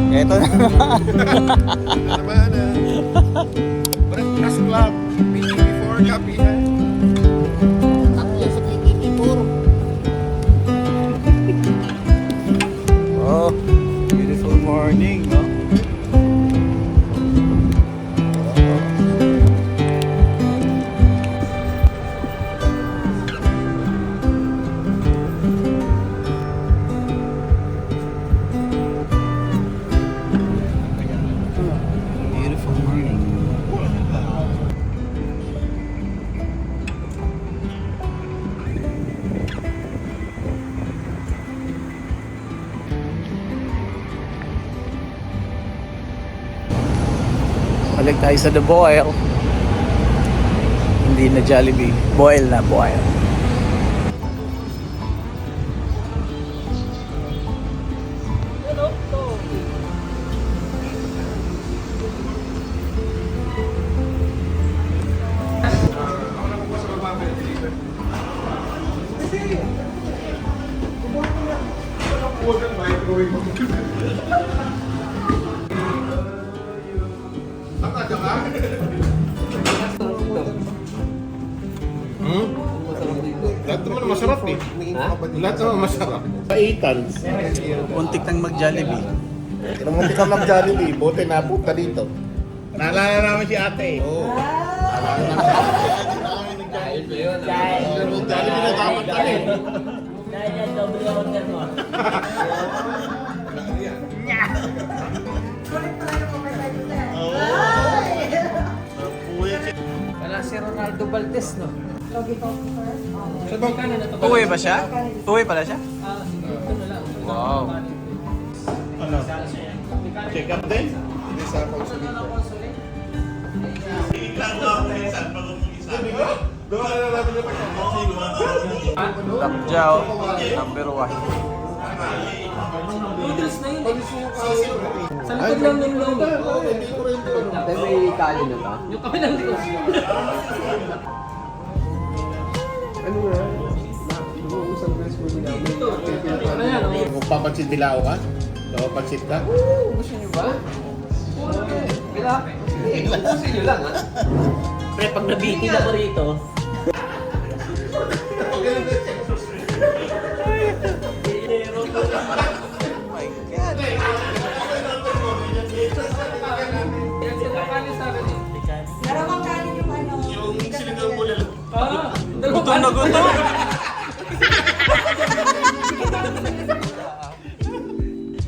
Ito na naman. Ito na naman Breakfast Club. PTV4 copy ha. Tatlo sa PTV4. Oh, beautiful morning, no? Beautiful morning. Balik tayo sa The Boil. Hindi na Jollibee. Boil na, boil. Lahat naman masarap eh. Lahat naman masarap. Paitan. Muntik nang mag-Jollibee. Namunti ka mag-Jollibee. Buti napunta dito. Naalala namin si ate. Oo. Jollibee na dapat kami. Dahil yan, double order mo. Wala si Ronaldo Valdez, no? Tuwi ba siya? Tuwi pala siya? Wow. Ano? Check up din? Hindi sa consulate. Lapjao, number 1. Noodles na yun. Sa likod lang ng long. Dahil may kali na ba? Yung kami lang likod. Ano nga? Nag-uusap na sa mga namin. Ayan, oh. Kung papansit bilao ka? Papansit ka? Gusto niyo ba? Bila? Gusto niyo lang ha? Pre, pag nabitin ako rito, My God. Pero magkano yung ano? Yung sinigang mo lang. Gutom na gutom.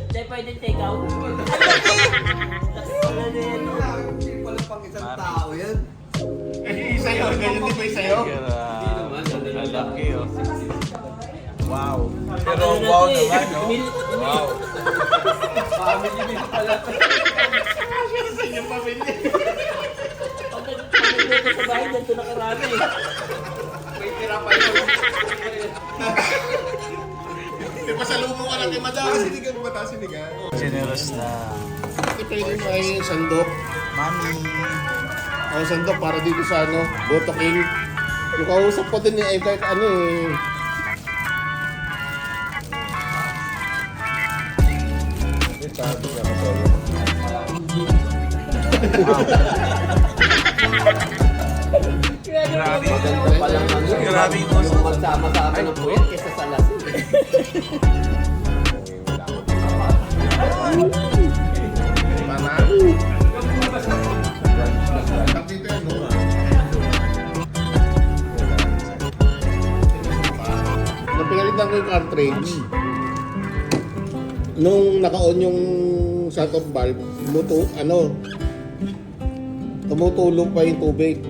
Hindi pwede take out. Hindi pala pang isang tao yan. Isa yun, ganyan din ba isa yun? Ang laki, oh. Wow. Pero wow naman, no? Wow. Family meal pala. Sa inyong pamilya. Pag nagluto sa bahay, ganito nakarami. May tira pa yun. Di ba salubong ka lang kay madam? Sinigang ba ta sinigang? Generous na. Pwede mo ay sandok. Mami. Ang sandok para dito sa ano, Boto King. Yung kausap ko din eh, kahit ano eh. Sabi nga ko sa'yo. Grabe. Maganda pa lang ano. Grabe yung Yung uso. magsama-sama ng puwet kesa sa lasin. Mana? Dito yan, no? Napinalitan ko yung cartridge. Nung naka-on yung shut-off valve, tumutulong pa yung tubig.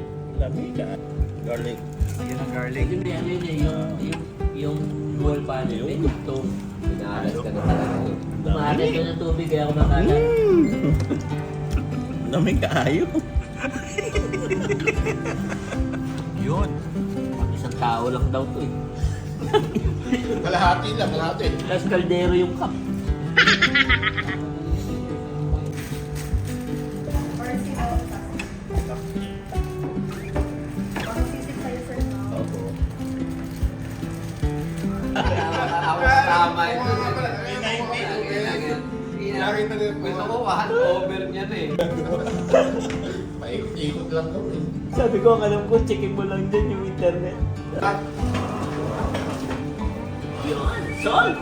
Garlic. Yun ang garlic. Yun na yun eh, yung wall panel, may dugtong. Pinahalas ka na talaga. Tumahalan ko ng tubig kaya ako makalat. Daming kaayo. Yun. Isang tao lang daw to eh. Kalahati lang, kalahati. Tapos kaldero yung cup. Tama ito. Lagi nakita niyo yung Gusto ko, over niya na eh. paikot-ikot lang kami. Sabi ko, ang alam ko, checkin mo lang dyan yung internet. Yun, Sol!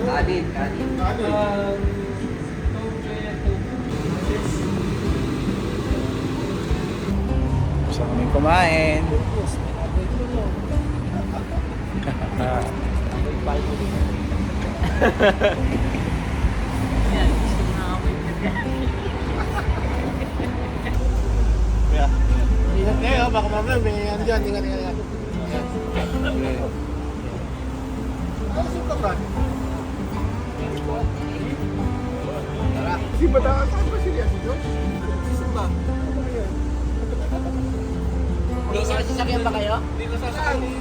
Kanin, kanin. Gusto kami kumain. Ingat kayo, baka mamaya may ano dyan, ingat. Ayos ka ba? Si Bataan, saan ba siya si Josh? Simba. May sasakyan ba kayo? Hindi ko sasali.